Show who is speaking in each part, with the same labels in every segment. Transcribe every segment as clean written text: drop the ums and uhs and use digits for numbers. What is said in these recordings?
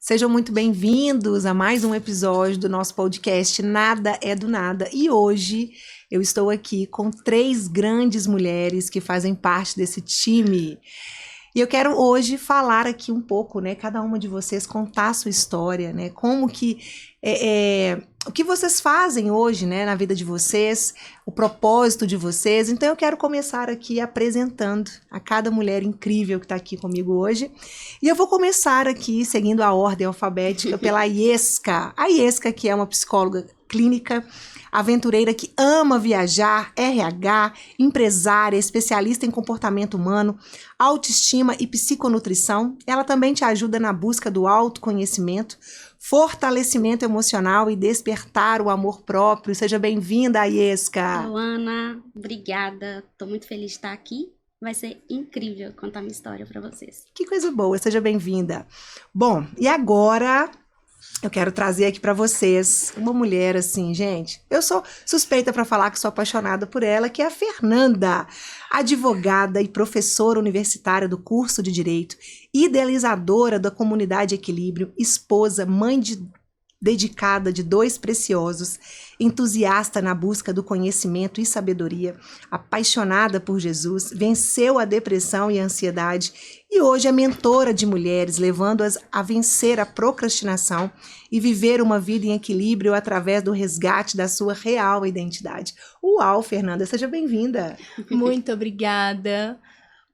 Speaker 1: Sejam muito bem-vindos a mais um episódio do nosso podcast Nada é do Nada. E hoje eu estou aqui com 3 grandes mulheres que fazem parte desse time. E eu quero hoje falar aqui um pouco, né? Cada uma de vocês contar a sua história, né? Como que o que vocês fazem hoje, né, na vida de vocês, o propósito de vocês. Então eu quero começar aqui apresentando a cada mulher incrível que está aqui comigo hoje. E eu vou começar aqui seguindo a ordem alfabética pela Iesca. A Iesca, que é uma psicóloga clínica, aventureira que ama viajar, RH, empresária, especialista em comportamento humano, autoestima e psiconutrição. Ela também te ajuda na busca do autoconhecimento, fortalecimento emocional e despertar o amor próprio. Seja bem-vinda, Iesca.
Speaker 2: Luana, obrigada. Estou muito feliz de estar aqui. Vai ser incrível contar minha história para vocês.
Speaker 1: Que coisa boa, seja bem-vinda. Bom, e agora eu quero trazer aqui para vocês uma mulher assim, gente. Eu sou suspeita para falar que sou apaixonada por ela, que é a Fernanda, advogada e professora universitária do curso de Direito, idealizadora da comunidade Equilíbrio, esposa, mãe dedicada de 2 preciosos, entusiasta na busca do conhecimento e sabedoria, apaixonada por Jesus, venceu a depressão e a ansiedade e hoje é mentora de mulheres, levando-as a vencer a procrastinação e viver uma vida em equilíbrio através do resgate da sua real identidade. Uau, Fernanda, seja bem-vinda.
Speaker 3: Muito obrigada.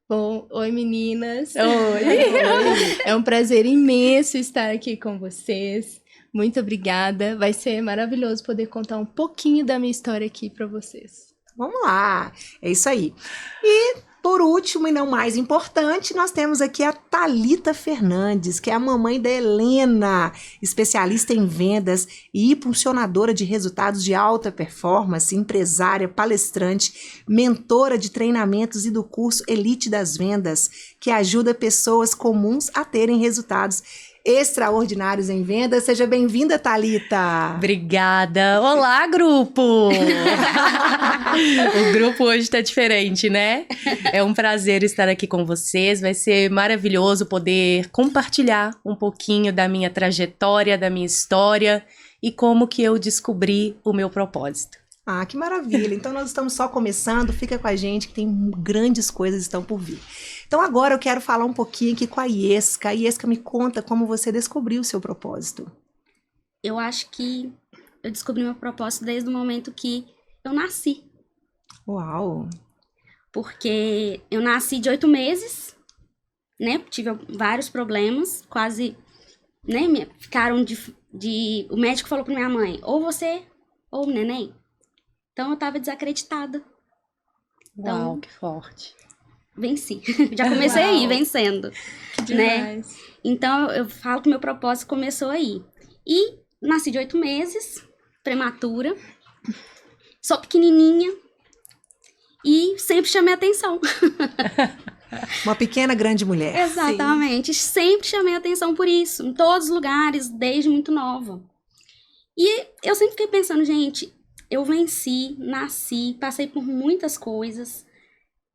Speaker 3: Bom, oi meninas.
Speaker 1: Oi.
Speaker 3: É um prazer imenso estar aqui com vocês. Muito obrigada. Vai ser maravilhoso poder contar um pouquinho da minha história aqui para vocês.
Speaker 1: Vamos lá, é isso aí. E, por último e não mais importante, nós temos aqui a Thalita Fernandes, que é a mamãe da Helena, especialista em vendas e impulsionadora de resultados de alta performance, empresária, palestrante, mentora de treinamentos e do curso Elite das Vendas, que ajuda pessoas comuns a terem resultados extraordinários em vendas. Seja bem-vinda, Thalita.
Speaker 4: Obrigada. Olá, grupo! O grupo hoje tá diferente, né? É um prazer estar aqui com vocês. Vai ser maravilhoso poder compartilhar um pouquinho da minha trajetória, da minha história e como que eu descobri o meu propósito.
Speaker 1: Ah, que maravilha. Então nós estamos só começando. Fica com a gente que tem grandes coisas estão por vir. Então agora eu quero falar um pouquinho aqui com a Iesca. Iesca, me conta como você descobriu o seu propósito.
Speaker 2: Eu acho que eu descobri meu propósito desde o momento que eu nasci.
Speaker 1: Uau!
Speaker 2: Porque eu nasci de 8 meses, né? Tive vários problemas, quase, né? Ficaram O médico falou pra minha mãe, ou você ou o neném. Então eu tava desacreditada. Então,
Speaker 4: Uau, que forte.
Speaker 2: Venci. Já comecei aí, vencendo.
Speaker 3: Que
Speaker 2: né?
Speaker 3: demais.
Speaker 2: Então eu falo que meu propósito começou aí. E nasci de 8 meses, prematura. Sou pequenininha. E sempre chamei atenção.
Speaker 1: Uma pequena grande mulher.
Speaker 2: Exatamente. Sempre chamei atenção por isso. Em todos os lugares, desde muito nova. E eu sempre fiquei pensando, gente, eu venci, nasci, passei por muitas coisas.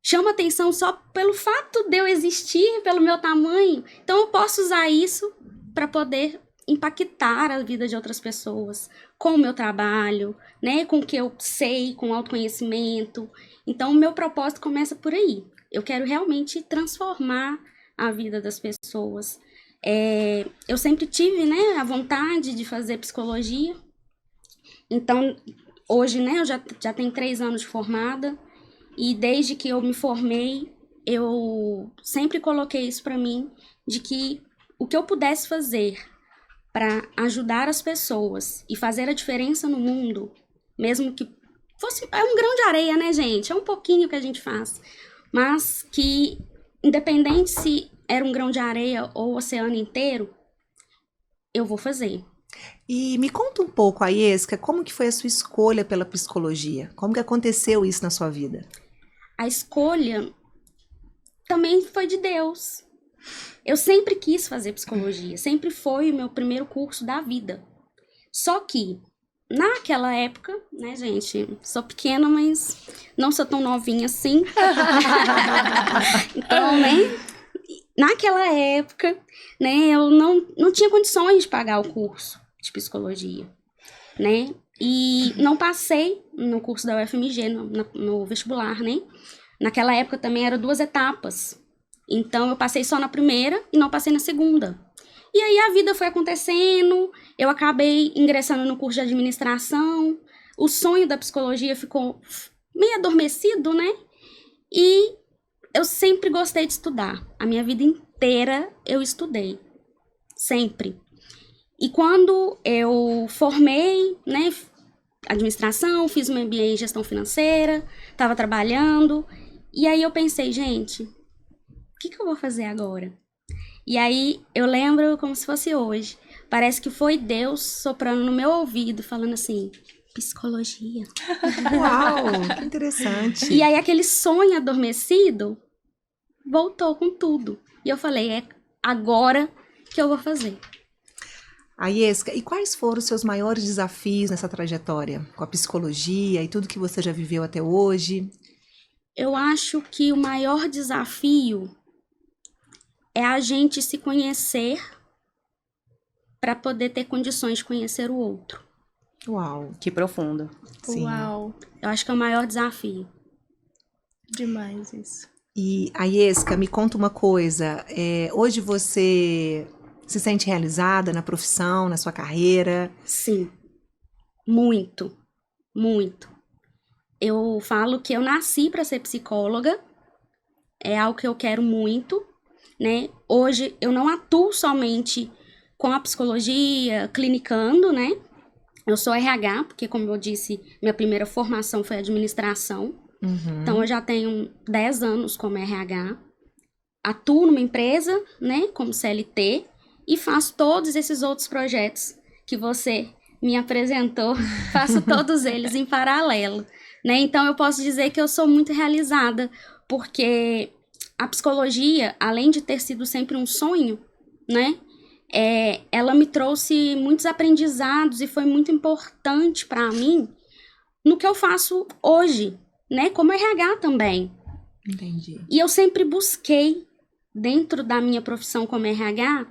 Speaker 2: Chama atenção só pelo fato de eu existir, pelo meu tamanho. Então eu posso usar isso para poder impactar a vida de outras pessoas. Com o meu trabalho, né? Com o que eu sei, com o autoconhecimento. Então o meu propósito começa por aí. Eu quero realmente transformar a vida das pessoas. Eu sempre tive, né, a vontade de fazer psicologia. Então, hoje, né, eu já tenho 3 anos de formada. E desde que eu me formei, eu sempre coloquei isso para mim, de que o que eu pudesse fazer para ajudar as pessoas e fazer a diferença no mundo, mesmo que fosse... É um grão de areia, né, gente? É um pouquinho que a gente faz. Mas que, independente se era um grão de areia ou o oceano inteiro, eu vou fazer.
Speaker 1: E me conta um pouco, Iesca, como que foi a sua escolha pela psicologia? Como que aconteceu isso na sua vida?
Speaker 2: A escolha também foi de Deus. Eu sempre quis fazer psicologia, sempre foi o meu primeiro curso da vida. Só que, naquela época, né, gente, sou pequena, mas não sou tão novinha assim. Então, né, naquela época, né, eu não tinha condições de pagar o curso de psicologia, né? E não passei no curso da UFMG, no vestibular, né? Naquela época também eram 2 etapas. Então, eu passei só na primeira e não passei na segunda. E aí, a vida foi acontecendo, eu acabei ingressando no curso de administração, o sonho da psicologia ficou meio adormecido, né? E eu sempre gostei de estudar. A minha vida inteira eu estudei. Sempre. E quando eu formei, né, administração, fiz uma MBA em gestão financeira, estava trabalhando, e aí eu pensei, gente, o que eu vou fazer agora? E aí eu lembro como se fosse hoje. Parece que foi Deus soprando no meu ouvido, falando assim, psicologia.
Speaker 1: Uau, que interessante.
Speaker 2: E aí aquele sonho adormecido voltou com tudo. E eu falei, é agora que eu vou fazer.
Speaker 1: Aiesca, e quais foram os seus maiores desafios nessa trajetória? Com a psicologia e tudo que você já viveu até hoje?
Speaker 2: Eu acho que o maior desafio é a gente se conhecer para poder ter condições de conhecer o outro.
Speaker 1: Uau.
Speaker 4: Que profundo.
Speaker 1: Sim.
Speaker 3: Uau,
Speaker 2: Eu acho que é o maior desafio.
Speaker 3: demais isso.
Speaker 1: E, Aiesca, me conta uma coisa. Hoje você se sente realizada na profissão, na sua carreira?
Speaker 2: Sim, muito, muito. Eu falo que eu nasci para ser psicóloga, é algo que eu quero muito, né? Hoje eu não atuo somente com a psicologia, clinicando, né? Eu sou RH, porque como eu disse, minha primeira formação foi administração.
Speaker 1: Uhum.
Speaker 2: Então eu já tenho 10 anos como RH. Atuo numa empresa, né, como CLT, e faço todos esses outros projetos que você me apresentou, faço todos eles em paralelo, né? Então eu posso dizer que eu sou muito realizada, porque a psicologia, além de ter sido sempre um sonho, né, ela me trouxe muitos aprendizados e foi muito importante para mim no que eu faço hoje, né, como RH também.
Speaker 1: Entendi.
Speaker 2: E eu sempre busquei, dentro da minha profissão como RH,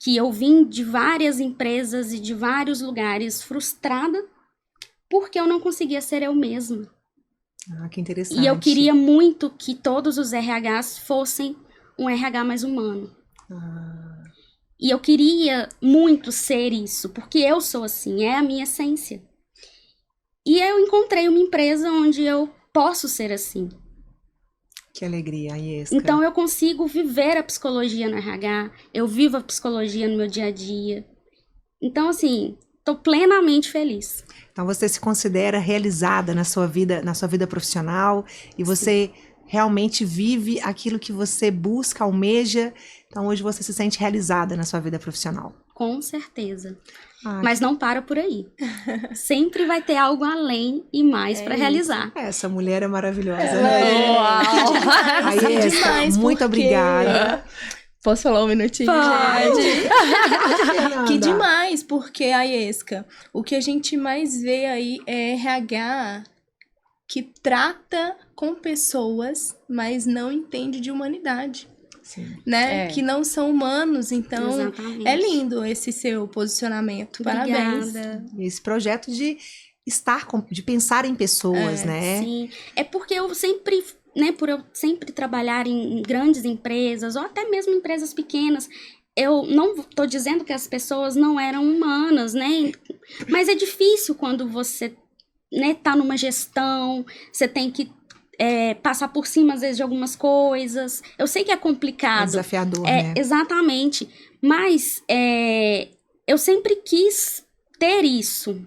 Speaker 2: que eu vim de várias empresas e de vários lugares frustrada porque eu não conseguia ser eu mesma.
Speaker 1: Ah, que interessante.
Speaker 2: E eu queria muito que todos os RHs fossem um RH mais humano.
Speaker 1: Ah,
Speaker 2: E eu queria muito ser isso, porque eu sou assim, é a minha essência. E eu encontrei uma empresa onde eu posso ser assim.
Speaker 1: que alegria, Aiesca.
Speaker 2: Então eu consigo viver a psicologia no RH, eu vivo a psicologia no meu dia a dia. Então, assim, tô plenamente feliz.
Speaker 1: Então você se considera realizada na sua vida profissional e você realmente vive aquilo que você busca, almeja. Então hoje você se sente realizada na sua vida profissional.
Speaker 2: Com certeza.
Speaker 1: Ah,
Speaker 2: Mas não para por aí. Sempre vai ter algo além e mais para realizar.
Speaker 1: essa mulher é maravilhosa,
Speaker 3: Ela
Speaker 1: né?
Speaker 3: é
Speaker 1: Aiesca,
Speaker 3: demais,
Speaker 1: muito
Speaker 3: porque-
Speaker 1: obrigada.
Speaker 3: Posso falar um minutinho,
Speaker 1: Pode.
Speaker 3: gente?
Speaker 1: Fernanda.
Speaker 3: Que demais, porque, Aiesca, o que a gente mais vê aí é RH que trata com pessoas, mas não entende de humanidade,
Speaker 1: Sim.
Speaker 3: né?
Speaker 4: É.
Speaker 3: Que não são humanos, então
Speaker 2: Exatamente.
Speaker 3: é lindo esse seu posicionamento. Parabéns.
Speaker 2: Obrigada.
Speaker 1: Esse projeto de de pensar em pessoas, né?
Speaker 2: Sim. É porque eu sempre, né, por eu sempre trabalhar em grandes empresas, ou até mesmo empresas pequenas, eu não tô dizendo que as pessoas não eram humanas, né? Mas é difícil quando você, né, tá numa gestão, você tem que passar por cima, às vezes, de algumas coisas. Eu sei que é
Speaker 1: É
Speaker 2: complicado.
Speaker 1: desafiador, né?
Speaker 2: Exatamente. Mas eu sempre quis ter isso,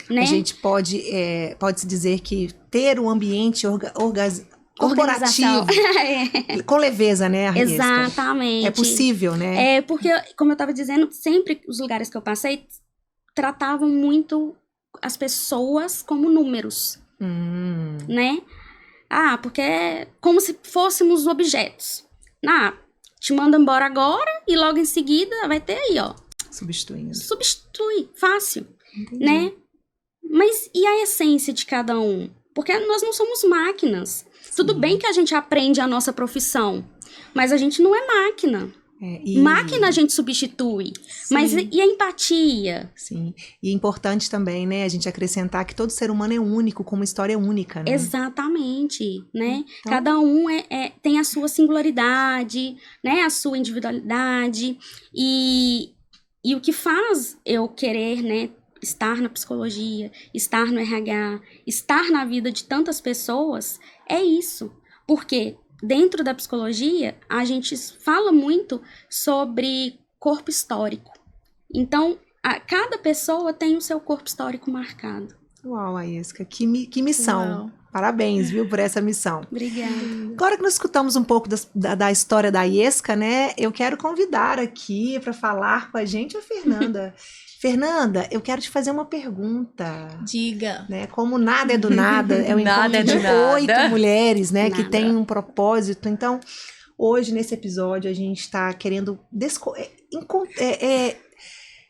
Speaker 2: né?
Speaker 1: A gente pode-se dizer que ter um ambiente corporativo, com leveza, né, Aiesca?
Speaker 2: Exatamente.
Speaker 1: É possível, né?
Speaker 2: Porque, como eu estava dizendo, sempre os lugares que eu passei tratavam muito as pessoas como números, né? Ah, porque é como se fôssemos objetos. Te manda embora agora e logo em seguida vai ter aí, ó.
Speaker 1: Substituindo.
Speaker 2: Substitui, fácil,
Speaker 1: Entendi.
Speaker 2: né? Mas e a essência de cada um? Porque nós não somos máquinas. Tudo bem que a gente aprende a nossa profissão, Mas a gente não é máquina.
Speaker 1: E-
Speaker 2: Máquina a gente substitui. Mas
Speaker 1: Sim.
Speaker 2: e a empatia?
Speaker 1: Sim. E é importante também, né, a gente acrescentar que todo ser humano é único, com uma história única, né?
Speaker 2: Exatamente, né?
Speaker 1: Então-
Speaker 2: Cada um tem a sua singularidade, né? A sua individualidade. E o que faz eu querer, né, estar na psicologia, estar no RH, estar na vida de tantas pessoas, é isso. Porque dentro da psicologia, a gente fala muito sobre corpo histórico. Então, cada pessoa tem o seu corpo histórico marcado.
Speaker 1: Uau, Aesca, que missão.
Speaker 3: Uau.
Speaker 1: Parabéns, viu, por essa missão.
Speaker 2: Obrigada.
Speaker 1: Agora que nós escutamos um pouco da história da Aesca, né, eu quero convidar aqui para falar com a gente a Fernanda. Fernanda, eu quero te fazer uma pergunta.
Speaker 3: Diga.
Speaker 1: Né? Como nada é do nada, é um
Speaker 4: Nada
Speaker 1: encontro
Speaker 4: é
Speaker 1: de
Speaker 4: do nada.
Speaker 1: 8 mulheres, né, que
Speaker 2: Nada.
Speaker 1: tem um propósito. Então, hoje, nesse episódio, a gente está querendo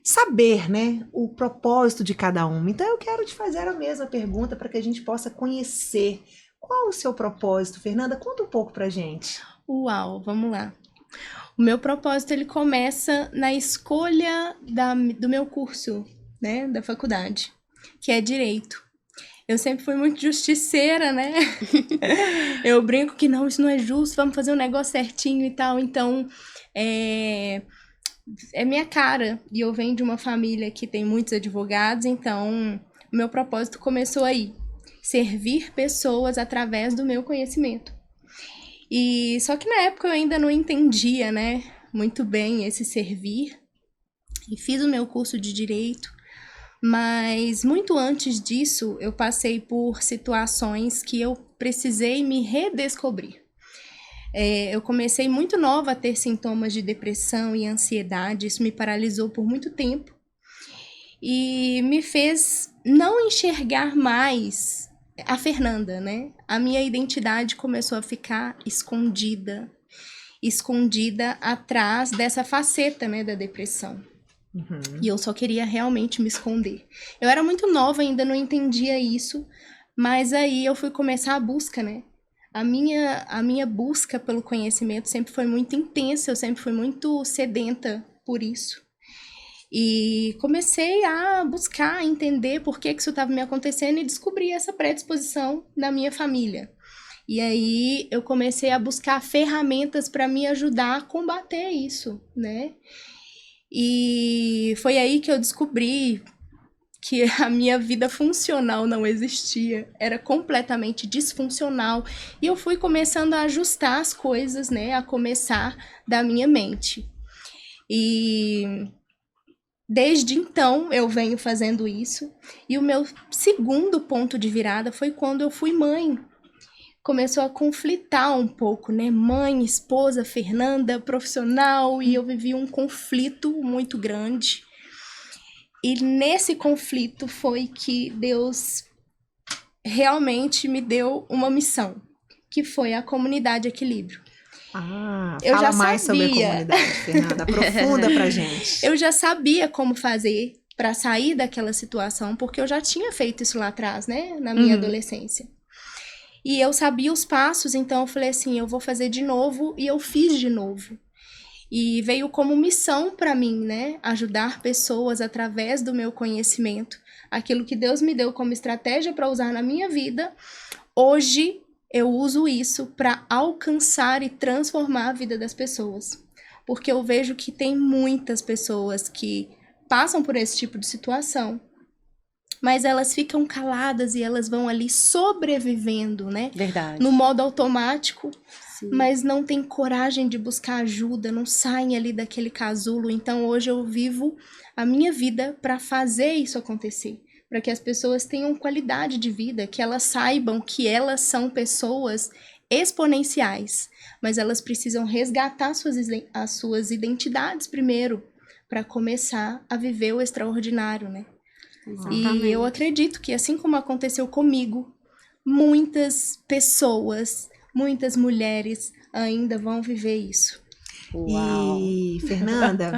Speaker 1: saber, né, o propósito de cada uma. Então, eu quero te fazer a mesma pergunta para que a gente possa conhecer qual o seu propósito. Fernanda, conta um pouco pra gente.
Speaker 3: Uau, vamos lá. O meu propósito, ele começa na escolha do meu curso, né, da faculdade, que é Direito. Eu sempre fui muito justiceira, né? Eu brinco que não, isso não é justo, vamos fazer um negócio certinho e tal. Então, é minha cara. E eu venho de uma família que tem muitos advogados, então o meu propósito começou aí. Servir pessoas através do meu conhecimento. E só que na época eu ainda não entendia, né, muito bem esse servir. E fiz o meu curso de Direito. Mas muito antes disso, eu passei por situações que eu precisei me redescobrir. Eu comecei muito nova a ter sintomas de depressão e ansiedade, isso me paralisou por muito tempo e me fez não enxergar mais a Fernanda, né? A minha identidade começou a ficar escondida atrás dessa faceta, né, da depressão.
Speaker 1: Uhum.
Speaker 3: E eu só queria realmente me esconder. Eu era muito nova, ainda não entendia isso, mas aí eu fui começar a busca, né? A minha busca pelo conhecimento sempre foi muito intensa, eu sempre fui muito sedenta por isso. E comecei a buscar, entender por que isso estava me acontecendo e descobri essa predisposição na minha família. E aí eu comecei a buscar ferramentas para me ajudar a combater isso, né? E foi aí que eu descobri que a minha vida funcional não existia, era completamente disfuncional, e eu fui começando a ajustar as coisas, né, a começar da minha mente. E desde então eu venho fazendo isso, e o meu segundo ponto de virada foi quando eu fui mãe. Começou a conflitar um pouco, né, mãe, esposa, Fernanda, profissional, e eu vivi um conflito muito grande. E nesse conflito foi que Deus realmente me deu uma missão, que foi a Comunidade Equilíbrio. Eu
Speaker 1: Fala
Speaker 3: já
Speaker 1: mais sobre a
Speaker 3: sabia.
Speaker 1: comunidade, Fernanda. Aprofunda pra gente.
Speaker 3: Eu já sabia como fazer para sair daquela situação, porque eu já tinha feito isso lá atrás, né, na minha adolescência. E eu sabia os passos, então eu falei assim, eu vou fazer de novo, e eu fiz de novo. E veio como missão para mim, né, ajudar pessoas através do meu conhecimento. Aquilo que Deus me deu como estratégia para usar na minha vida, hoje eu uso isso para alcançar e transformar a vida das pessoas. Porque eu vejo que tem muitas pessoas que passam por esse tipo de situação, mas elas ficam caladas e elas vão ali sobrevivendo, né?
Speaker 4: Verdade.
Speaker 3: No modo automático,
Speaker 2: Sim.
Speaker 3: mas não tem coragem de buscar ajuda, não saem ali daquele casulo. Então hoje eu vivo a minha vida para fazer isso acontecer, para que as pessoas tenham qualidade de vida, que elas saibam que elas são pessoas exponenciais, mas elas precisam resgatar as suas identidades primeiro, para começar a viver o extraordinário, né?
Speaker 2: Exatamente.
Speaker 3: E eu acredito que, assim como aconteceu comigo, muitas pessoas, muitas mulheres ainda vão viver isso.
Speaker 4: Uau.
Speaker 1: E, Fernanda,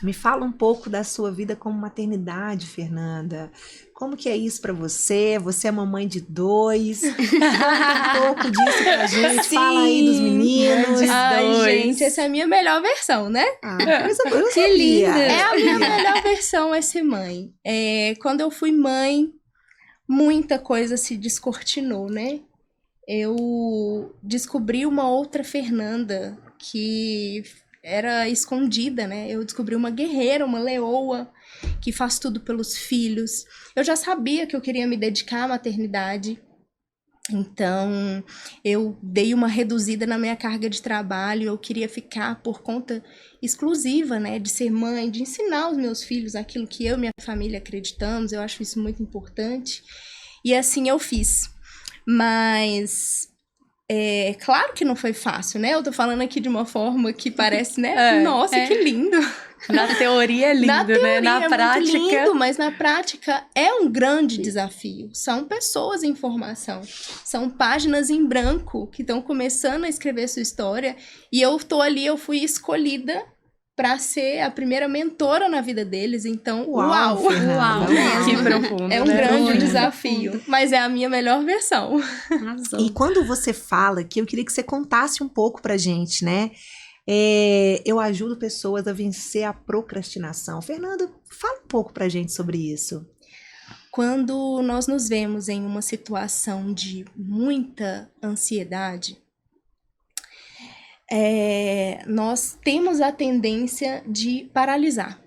Speaker 1: Me fala um pouco da sua vida como maternidade, Fernanda. Como que é isso pra você? Você é mamãe de 2. Conta um pouco disso pra gente.
Speaker 3: Sim.
Speaker 1: Fala aí dos meninos.
Speaker 3: Ai, gente, essa é a minha melhor versão, né?
Speaker 1: Que
Speaker 3: linda! É a minha melhor versão é ser mãe. Quando eu fui mãe, muita coisa se descortinou, né? Eu descobri uma outra Fernanda que era escondida, né? Eu descobri uma guerreira, uma leoa, que faz tudo pelos filhos. Eu já sabia que eu queria me dedicar à maternidade, então eu dei uma reduzida na minha carga de trabalho. Eu queria ficar por conta exclusiva, né? De ser mãe, de ensinar os meus filhos aquilo que eu e minha família acreditamos. Eu acho isso muito importante. E assim eu fiz. Mas claro que não foi fácil, né? Eu tô falando aqui de uma forma que parece, né? Nossa, que lindo!
Speaker 4: Na teoria é lindo,
Speaker 3: Na teoria
Speaker 4: né? Na prática...
Speaker 3: muito lindo, mas na prática é um grande desafio. São pessoas em formação. São páginas em branco que estão começando a escrever sua história. E eu tô ali, eu fui escolhida para ser a primeira mentora na vida deles. Então, uau!
Speaker 4: Que profundo,
Speaker 3: É um grande desafio, mas é a minha melhor versão.
Speaker 2: Arrasou.
Speaker 1: E quando você fala que eu queria que você contasse um pouco pra gente, né? Eu ajudo pessoas a vencer a procrastinação. Fernanda, fala um pouco pra gente sobre isso.
Speaker 3: Quando nós nos vemos em uma situação de muita ansiedade, nós temos a tendência de paralisar.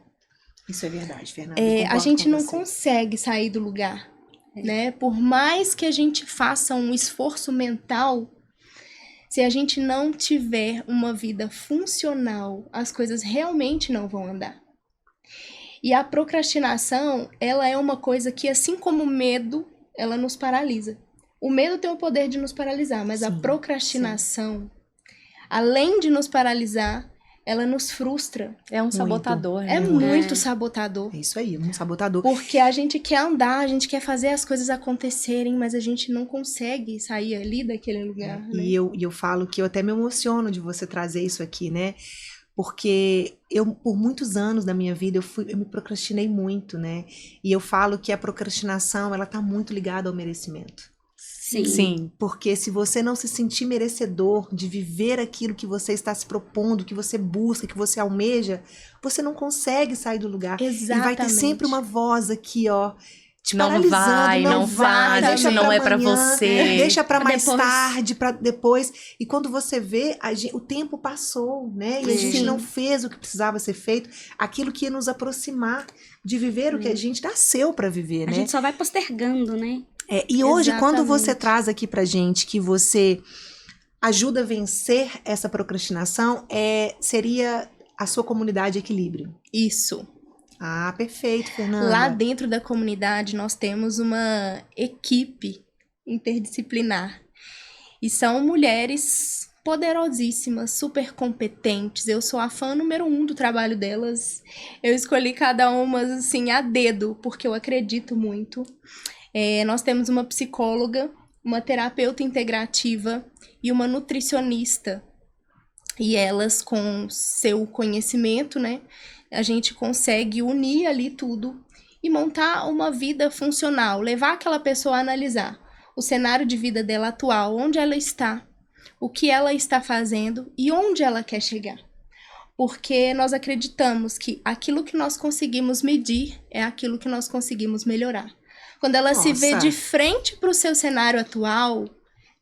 Speaker 1: Isso é verdade, Fernanda.
Speaker 3: A gente não consegue sair do lugar, né? Por mais que a gente faça um esforço mental, se a gente não tiver uma vida funcional, as coisas realmente não vão andar. E a procrastinação, ela é uma coisa que, assim como o medo, ela nos paralisa. O medo tem o poder de nos paralisar, mas a procrastinação, além de nos paralisar, ela nos frustra.
Speaker 4: É um sabotador, né?
Speaker 3: É muito sabotador.
Speaker 1: É isso aí, um sabotador.
Speaker 3: Porque a gente quer andar, a gente quer fazer as coisas acontecerem, mas a gente não consegue sair ali daquele lugar. Né?
Speaker 1: E eu falo que eu até me emociono de você trazer isso aqui, né? Porque por muitos anos da minha vida, eu me procrastinei muito, né? E eu falo que a procrastinação, ela tá muito ligada ao merecimento.
Speaker 2: Sim.
Speaker 1: Porque se você não se sentir merecedor de viver aquilo que você está se propondo, que você busca, que você almeja, você não consegue sair do lugar.
Speaker 3: Exatamente.
Speaker 1: E vai ter sempre uma voz aqui, ó, te
Speaker 4: Não
Speaker 1: paralisando.
Speaker 4: não vai,
Speaker 1: deixa
Speaker 4: isso não
Speaker 1: pra
Speaker 4: é pra
Speaker 1: amanhã,
Speaker 4: você.
Speaker 1: Deixa pra mais
Speaker 2: Depois.
Speaker 1: tarde, pra depois. E quando você vê, o tempo passou, né? E a gente não fez o que precisava ser feito, aquilo que ia nos aproximar de viver o que a gente nasceu pra viver,
Speaker 2: A
Speaker 1: né?
Speaker 2: gente só vai postergando, né?
Speaker 1: E hoje, quando
Speaker 3: Exatamente.
Speaker 1: você traz aqui pra gente que você ajuda a vencer essa procrastinação, seria a sua comunidade Equilíbrio.
Speaker 3: Isso.
Speaker 1: Ah, perfeito, Fernanda.
Speaker 3: Lá dentro da comunidade, nós temos uma equipe interdisciplinar. E são mulheres poderosíssimas, super competentes. Eu sou a fã número 1 do trabalho delas. Eu escolhi cada uma, assim, a dedo, porque eu acredito muito. Nós temos uma psicóloga, uma terapeuta integrativa e uma nutricionista. E elas, com seu conhecimento, né, a gente consegue unir ali tudo e montar uma vida funcional, levar aquela pessoa a analisar o cenário de vida dela atual, onde ela está, o que ela está fazendo e onde ela quer chegar. Porque nós acreditamos que aquilo que nós conseguimos medir é aquilo que nós conseguimos melhorar. Quando ela se vê de frente para o seu cenário atual,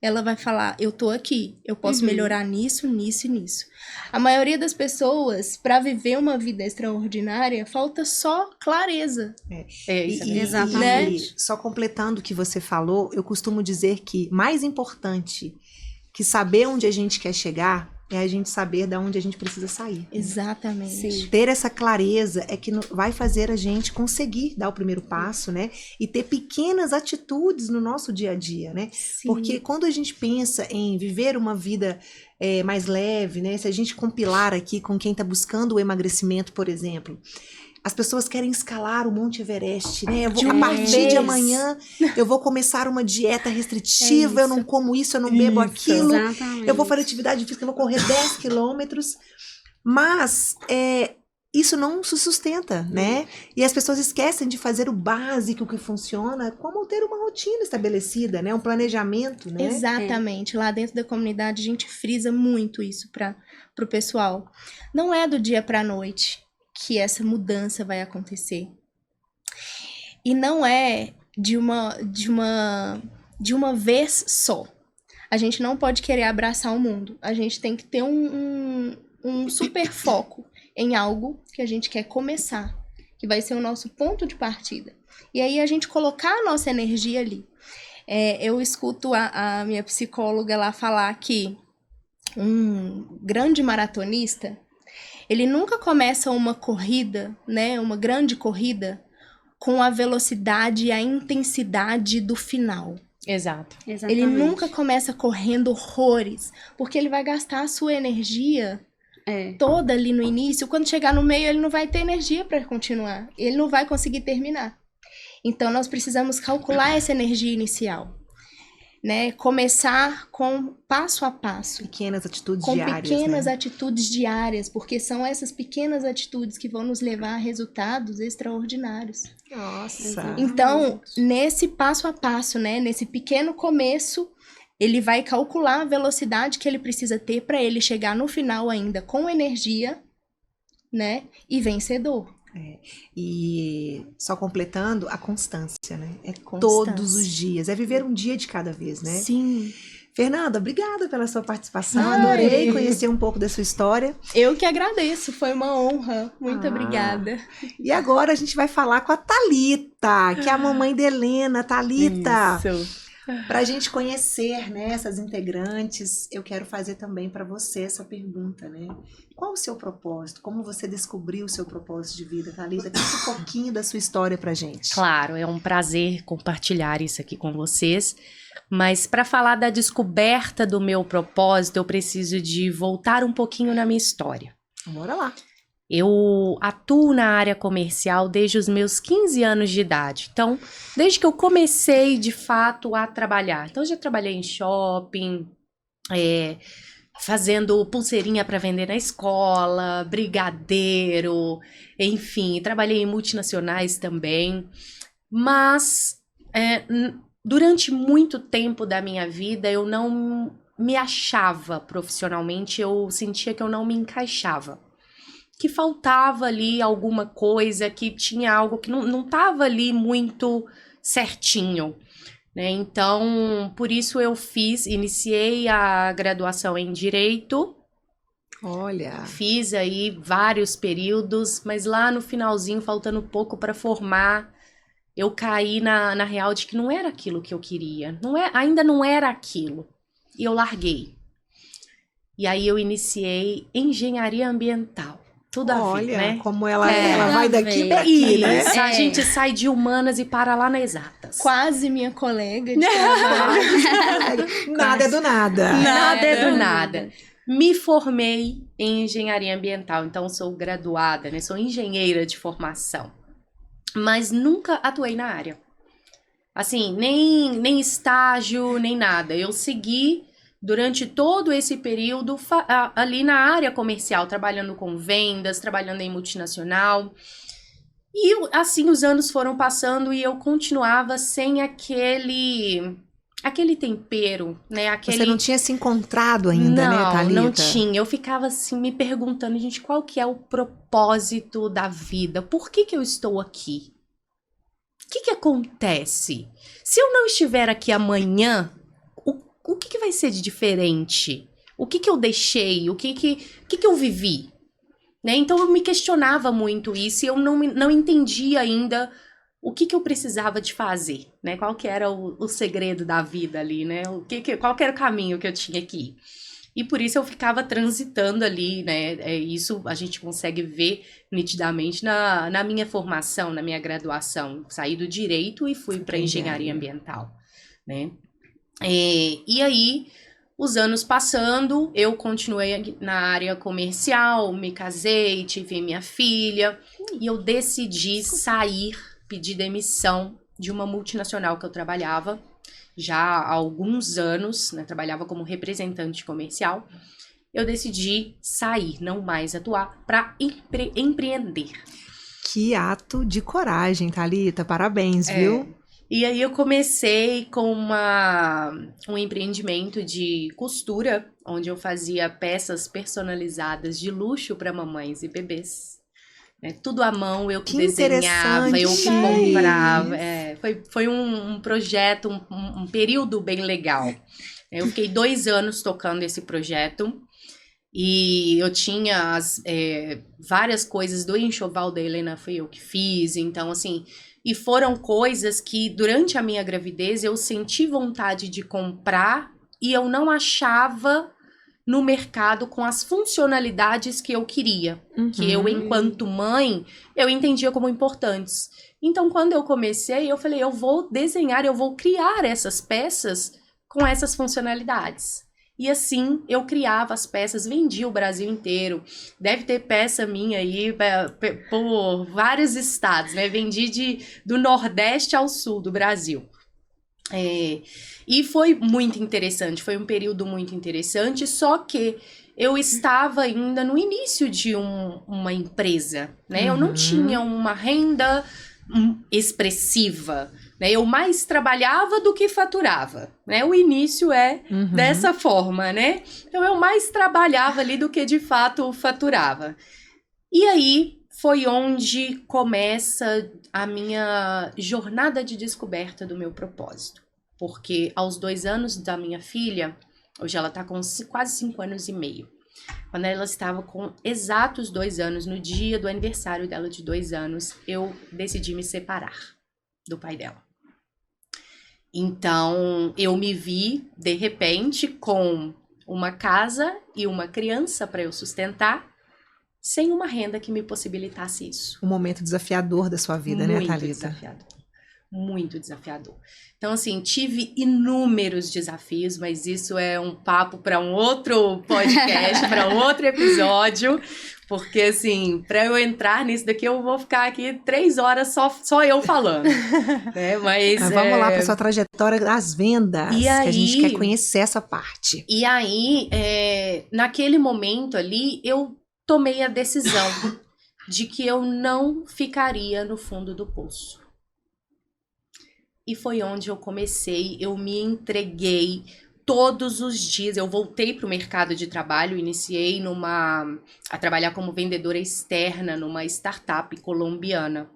Speaker 3: ela vai falar, eu tô aqui, eu posso melhorar nisso, nisso e nisso. A maioria das pessoas, para viver uma vida extraordinária, falta só clareza.
Speaker 2: Exatamente.
Speaker 1: E só completando o que você falou, eu costumo dizer que mais importante que saber onde a gente quer chegar é a gente saber de onde a gente precisa sair.
Speaker 3: Exatamente.
Speaker 2: Sim.
Speaker 1: Ter essa clareza é que vai fazer a gente conseguir dar o primeiro passo, né? E ter pequenas atitudes no nosso dia a dia, né?
Speaker 3: Sim.
Speaker 1: Porque quando a gente pensa em viver uma vida mais leve, né? Se a gente compilar aqui com quem está buscando o emagrecimento, por exemplo, as pessoas querem escalar o Monte Everest, né? A partir de amanhã eu vou começar uma dieta restritiva, eu não como isso, eu não bebo aquilo,
Speaker 2: Exatamente.
Speaker 1: eu vou fazer atividade física, eu vou correr 10 quilômetros. Mas isso não se sustenta, né? E as pessoas esquecem de fazer o básico que funciona, como ter uma rotina estabelecida, né? Um planejamento, né?
Speaker 3: Exatamente. Lá dentro da comunidade a gente frisa muito isso para o pessoal. Não é do dia para a noite que essa mudança vai acontecer. E não é de uma vez só. A gente não pode querer abraçar o mundo. A gente tem que ter um super foco em algo que a gente quer começar, que vai ser o nosso ponto de partida. E aí a gente colocar a nossa energia ali. Eu escuto a minha psicóloga lá falar que um grande maratonista, ele nunca começa uma corrida, né, uma grande corrida, com a velocidade e a intensidade do final.
Speaker 4: Exato.
Speaker 2: Exatamente.
Speaker 3: Ele nunca começa correndo horrores, porque ele vai gastar a sua energia toda ali no início. Quando chegar no meio, ele não vai ter energia para continuar. Ele não vai conseguir terminar. Então, nós precisamos calcular essa energia inicial, né? Começar com passo a passo.
Speaker 1: Pequenas atitudes
Speaker 3: Com
Speaker 1: diárias,
Speaker 3: pequenas
Speaker 1: né?
Speaker 3: atitudes diárias, porque são essas pequenas atitudes que vão nos levar a resultados extraordinários.
Speaker 1: Nossa.
Speaker 3: Então, nesse passo a passo, né, nesse pequeno começo, ele vai calcular a velocidade que ele precisa ter para ele chegar no final ainda com energia, né, e vencedor.
Speaker 1: E só completando, a constância, né? É
Speaker 3: Constância.
Speaker 1: todos os dias, é viver um dia de cada vez, né?
Speaker 3: Sim.
Speaker 1: Fernanda, obrigada pela sua participação,
Speaker 3: Ai.
Speaker 1: adorei conhecer um pouco da sua história.
Speaker 3: Eu que agradeço, foi uma honra. Muito obrigada.
Speaker 1: E agora a gente vai falar com a Thalita, que é a mamãe de Helena. Thalita,
Speaker 4: Isso.
Speaker 1: para a gente conhecer, né, essas integrantes, eu quero fazer também para você essa pergunta, né? Qual o seu propósito? Como você descobriu o seu propósito de vida, Thalita? Conta um pouquinho da sua história pra gente.
Speaker 4: Claro, é um prazer compartilhar isso aqui com vocês. Mas para falar da descoberta do meu propósito, eu preciso de voltar um pouquinho na minha história.
Speaker 1: Bora lá.
Speaker 4: Eu atuo na área comercial desde os meus 15 anos de idade. Então, desde que eu comecei, de fato, a trabalhar. Então, eu já trabalhei em shopping, fazendo pulseirinha para vender na escola, brigadeiro, enfim, trabalhei em multinacionais também. Mas, durante muito tempo da minha vida, eu não me achava profissionalmente, eu sentia que eu não me encaixava. Que faltava ali alguma coisa, que tinha algo que não estava ali muito certinho, né? Então, por isso eu iniciei a graduação em Direito.
Speaker 1: Olha. Fiz
Speaker 4: aí vários períodos, mas lá no finalzinho, faltando pouco para formar, eu caí na real de que não era aquilo que eu queria. Ainda não era aquilo. E eu larguei. E aí eu iniciei Engenharia Ambiental. Tudo a ver, né?
Speaker 1: Como ela vai daqui para aqui, né?
Speaker 4: A gente sai de humanas e para lá nas exatas.
Speaker 3: Quase minha colega de trabalho.
Speaker 1: Nada é do nada.
Speaker 4: Nada é do nada. Me formei em Engenharia Ambiental, então sou graduada, né? Sou engenheira de formação. Mas nunca atuei na área. Assim, nem estágio, nem nada. Eu segui durante todo esse período ali na área comercial, trabalhando com vendas, trabalhando em multinacional. E assim os anos foram passando e eu continuava sem aquele tempero, né?
Speaker 1: Você não tinha se encontrado ainda, né, Thalita?
Speaker 4: Não tinha. Eu ficava assim me perguntando, gente, qual que é o propósito da vida? Por que eu estou aqui? O que acontece? Se eu não estiver aqui amanhã, o que vai ser de diferente? O que eu deixei? O que eu vivi? Né? Então eu me questionava muito isso e eu não entendia ainda o que eu precisava de fazer, né? Qual que era o segredo da vida ali, né? Qual que era o caminho que eu tinha que ir? E por isso eu ficava transitando ali, né? Isso a gente consegue ver nitidamente na minha formação, na minha graduação. Saí do Direito e fui para Engenharia Ambiental, né? E aí, os anos passando, eu continuei na área comercial, me casei, tive minha filha e eu decidi sair, pedir demissão de uma multinacional que eu trabalhava já há alguns anos, né? Trabalhava como representante comercial eu decidi sair, não mais atuar, para empreender.
Speaker 1: Que ato de coragem, Thalita. Parabéns, viu?
Speaker 4: E aí eu comecei com um empreendimento de costura, onde eu fazia peças personalizadas de luxo para mamães e bebês. Tudo à mão, eu que desenhava, eu que comprava. Foi um projeto, um período bem legal. Eu fiquei 2 anos tocando esse projeto. E eu tinha várias coisas do enxoval da Helena, foi eu que fiz. Então, assim, e foram coisas que durante a minha gravidez eu senti vontade de comprar e eu não achava no mercado com as funcionalidades que eu queria. Que eu, enquanto mãe, eu entendia como importantes. Então, quando eu comecei, eu falei, eu vou desenhar, eu vou criar essas peças com essas funcionalidades. E assim, eu criava as peças, vendia o Brasil inteiro. Deve ter peça minha aí por vários estados, né? Vendi do Nordeste ao Sul do Brasil. E foi muito interessante, foi um período muito interessante, só que eu estava ainda no início de uma empresa, né? Eu não tinha uma renda expressiva, né? Eu mais trabalhava do que faturava, né? O início dessa forma, né? Então eu mais trabalhava ali do que de fato faturava. E aí foi onde começa a minha jornada de descoberta do meu propósito. Porque aos 2 anos da minha filha, hoje ela está com quase 5 anos e meio. Quando ela estava com exatos 2 anos, no dia do aniversário dela de 2 anos, eu decidi me separar do pai dela. Então, eu me vi, de repente, com uma casa e uma criança para eu sustentar, sem uma renda que me possibilitasse isso.
Speaker 1: Um momento desafiador da sua vida, né, Thalita?
Speaker 4: Muito desafiador. Muito desafiador. Então, assim, tive inúmeros desafios, mas isso é um papo para um outro podcast, para um outro episódio, porque, assim, para eu entrar nisso daqui, eu vou ficar aqui 3 horas só eu falando, né? Mas
Speaker 1: vamos lá para sua trajetória das vendas,
Speaker 4: que a
Speaker 1: gente quer conhecer essa parte.
Speaker 4: E aí, naquele momento ali, eu tomei a decisão de que eu não ficaria no fundo do poço. E foi onde eu comecei, eu me entreguei todos os dias. Eu voltei para o mercado de trabalho, iniciei a trabalhar como vendedora externa numa startup colombiana.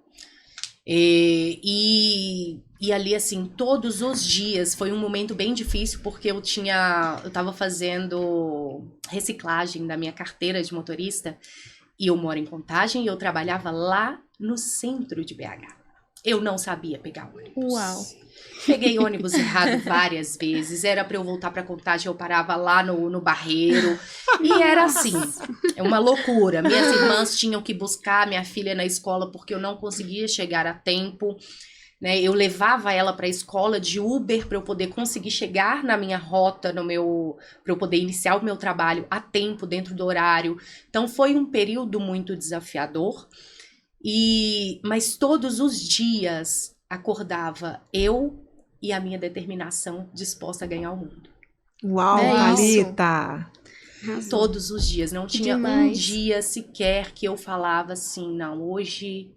Speaker 4: E ali, assim, todos os dias, foi um momento bem difícil, porque eu estava fazendo reciclagem da minha carteira de motorista, e eu moro em Contagem, e eu trabalhava lá no centro de BH. Eu não sabia pegar ônibus.
Speaker 3: Uau!
Speaker 4: Peguei ônibus errado várias vezes. Era para eu voltar para Contagem, eu parava lá no Barreiro. E era assim, é uma loucura. Minhas irmãs tinham que buscar minha filha na escola porque eu não conseguia chegar a tempo, né? Eu levava ela para a escola de Uber para eu poder conseguir chegar na minha rota, para eu poder iniciar o meu trabalho a tempo, dentro do horário. Então foi um período muito desafiador. Mas todos os dias acordava eu e a minha determinação disposta a ganhar o mundo.
Speaker 1: Uau, Thalita!
Speaker 4: Todos os dias. Não tinha um dia sequer que eu falava assim, não, hoje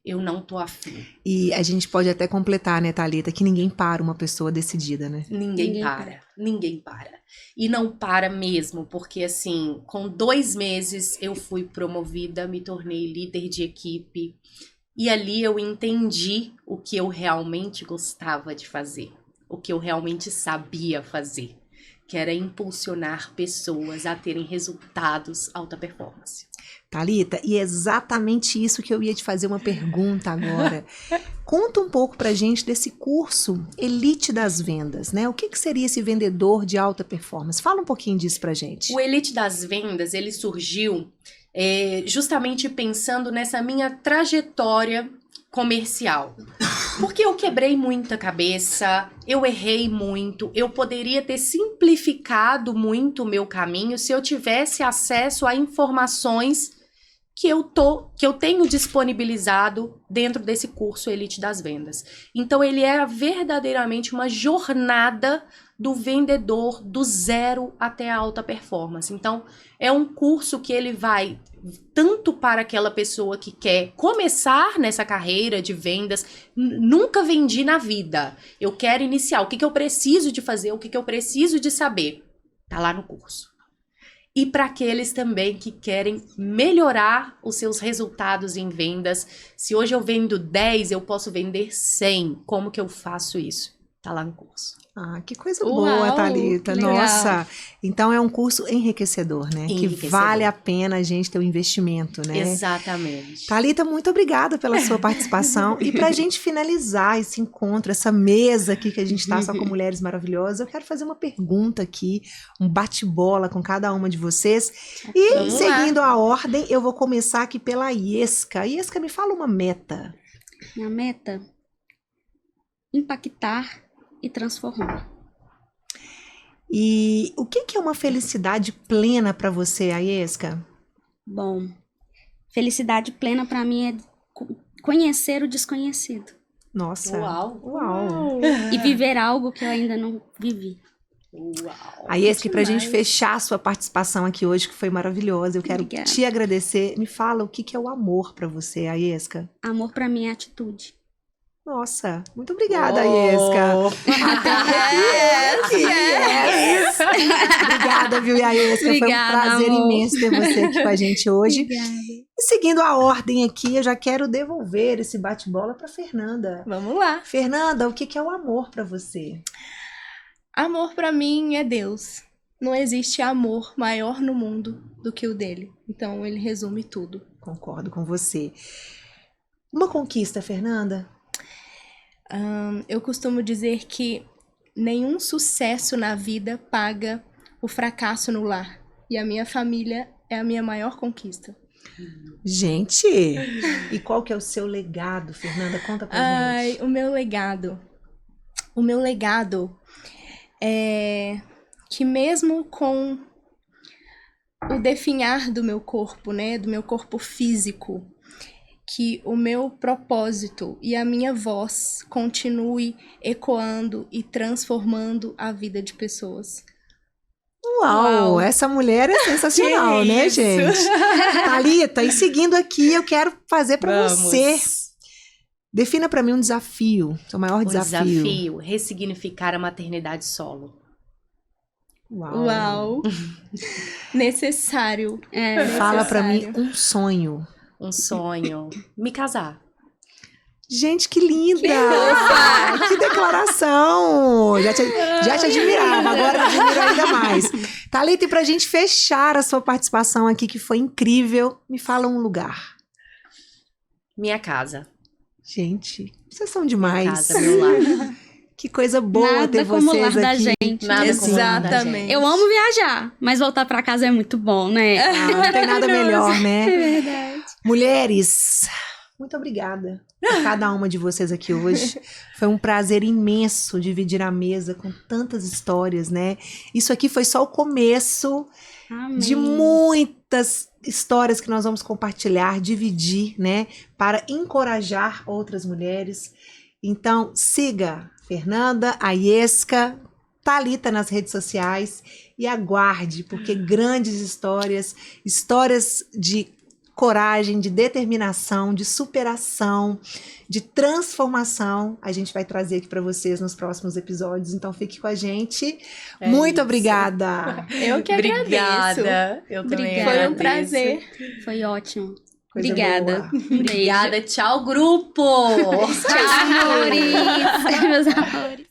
Speaker 4: eu não tô afim.
Speaker 1: E a gente pode até completar, né, Thalita, que ninguém para uma pessoa decidida, né?
Speaker 4: Ninguém para. E não para mesmo, porque assim, com 2 meses eu fui promovida, me tornei líder de equipe. E ali eu entendi o que eu realmente gostava de fazer, o que eu realmente sabia fazer, que era impulsionar pessoas a terem resultados alta performance.
Speaker 1: Thalita, e é exatamente isso que eu ia te fazer uma pergunta agora. Conta um pouco pra gente desse curso Elite das Vendas, né? O que seria esse vendedor de alta performance? Fala um pouquinho disso pra gente.
Speaker 4: O Elite das Vendas, ele surgiu justamente pensando nessa minha trajetória comercial. Porque eu quebrei muita cabeça, eu errei muito, eu poderia ter simplificado muito o meu caminho se eu tivesse acesso a informações que eu tenho disponibilizado dentro desse curso Elite das Vendas. Então ele é verdadeiramente uma jornada do vendedor do zero até a alta performance. Então, é um curso que ele vai tanto para aquela pessoa que quer começar nessa carreira de vendas, nunca vendi na vida, eu quero iniciar, o que que eu preciso de fazer, o que que eu preciso de saber, tá lá no curso. E para aqueles também que querem melhorar os seus resultados em vendas, se hoje eu vendo 10, eu posso vender 100, como que eu faço isso? Tá lá no curso.
Speaker 1: Ah, que coisa boa, Thalita.
Speaker 2: legal.
Speaker 1: Nossa. Então é um curso enriquecedor, né? Que
Speaker 4: Enriquecedor.
Speaker 1: vale a pena a gente ter um investimento, né?
Speaker 4: Exatamente.
Speaker 1: Thalita, muito obrigada pela sua participação. E pra gente finalizar esse encontro, essa mesa aqui que a gente tá só com mulheres maravilhosas, eu quero fazer uma pergunta aqui, um bate-bola com cada uma de vocês. E
Speaker 3: Vamos lá.
Speaker 1: seguindo a ordem, eu vou começar aqui pela Iesca. Iesca, me fala uma meta.
Speaker 2: Minha meta, impactar e transformar.
Speaker 1: E o que que é uma felicidade plena pra você, Iesca?
Speaker 2: Bom, felicidade plena pra mim é conhecer o desconhecido
Speaker 1: Nossa.
Speaker 4: Uau.
Speaker 1: Uau.
Speaker 2: e viver algo que eu ainda não vivi.
Speaker 4: Uau.
Speaker 1: A Iesca, pra
Speaker 3: demais.
Speaker 1: gente fechar a sua participação aqui hoje, que foi maravilhosa, eu quero
Speaker 2: Obrigada.
Speaker 1: te agradecer. Me fala o que que é o amor pra você, Iesca.
Speaker 2: Amor pra mim é atitude.
Speaker 1: Nossa, muito obrigada, Iesca. Até arrepiei aqui. Yes. Obrigada, viu, Iesca? Foi um
Speaker 2: Obrigada,
Speaker 1: prazer
Speaker 2: amor.
Speaker 1: imenso ter você aqui com a gente hoje.
Speaker 2: Obrigada.
Speaker 1: E seguindo a ordem aqui, eu já quero devolver esse bate-bola pra Fernanda.
Speaker 3: Vamos lá.
Speaker 1: Fernanda, o que que é o amor pra você?
Speaker 3: Amor pra mim é Deus. Não existe amor maior no mundo do que o dele. Então ele resume tudo.
Speaker 1: Concordo com você. Uma conquista, Fernanda?
Speaker 3: Eu costumo dizer que nenhum sucesso na vida paga o fracasso no lar. E a minha família é a minha maior conquista.
Speaker 1: Gente, e qual que é o seu legado, Fernanda? Conta pra gente.
Speaker 3: O meu legado. O meu legado é que mesmo com o definhar do meu corpo, né, do meu corpo físico, que o meu propósito e a minha voz continue ecoando e transformando a vida de pessoas.
Speaker 1: Uau, essa mulher é sensacional,
Speaker 3: Que
Speaker 1: né,
Speaker 3: isso?
Speaker 1: gente? Thalita, e seguindo aqui, eu quero fazer pra
Speaker 4: Vamos.
Speaker 1: você. Defina pra mim um desafio, seu maior
Speaker 4: O
Speaker 1: desafio.
Speaker 4: desafio, ressignificar a maternidade solo.
Speaker 1: Uau.
Speaker 3: Uau! Necessário.
Speaker 2: É,
Speaker 1: Fala pra mim
Speaker 3: necessário.
Speaker 1: um sonho.
Speaker 4: Um sonho. Me casar.
Speaker 1: Gente, que linda! Que declaração! Já te admirava, agora eu admiro ainda mais. Thalita, e pra gente fechar a sua participação aqui, que foi incrível, me fala um lugar.
Speaker 4: Minha casa.
Speaker 1: Gente, vocês são demais.
Speaker 4: Casa, meu lar.
Speaker 1: Que coisa boa
Speaker 2: Nada
Speaker 1: ter
Speaker 2: como o
Speaker 1: vocês
Speaker 2: lar da
Speaker 1: aqui.
Speaker 2: gente.
Speaker 4: Nada como o lar da
Speaker 3: Exatamente.
Speaker 4: gente.
Speaker 2: Eu amo viajar, mas voltar pra casa é muito bom, né?
Speaker 1: Ah, não tem nada melhor, né?
Speaker 2: É verdade.
Speaker 1: Mulheres, muito obrigada a cada uma de vocês aqui hoje. Foi um prazer imenso dividir a mesa com tantas histórias, né? Isso aqui foi só o começo
Speaker 2: Amém.
Speaker 1: de muitas histórias que nós vamos compartilhar, dividir, né? Para encorajar outras mulheres. Então, siga Fernanda, a Iesca, Thalita nas redes sociais e aguarde, porque grandes histórias de coragem, de determinação, de superação, de transformação, a gente vai trazer aqui para vocês nos próximos episódios. Então fique com a gente.
Speaker 4: É
Speaker 1: Muito
Speaker 4: isso.
Speaker 1: obrigada.
Speaker 3: Eu que agradeço.
Speaker 4: Obrigada. Eu também
Speaker 2: Obrigada.
Speaker 3: Foi um
Speaker 4: agradeço.
Speaker 3: prazer.
Speaker 2: Foi ótimo.
Speaker 1: Coisa
Speaker 2: Obrigada.
Speaker 1: boa.
Speaker 2: Um beijo.
Speaker 4: Obrigada. Tchau, grupo.
Speaker 2: Tchau, amores. Meus amores.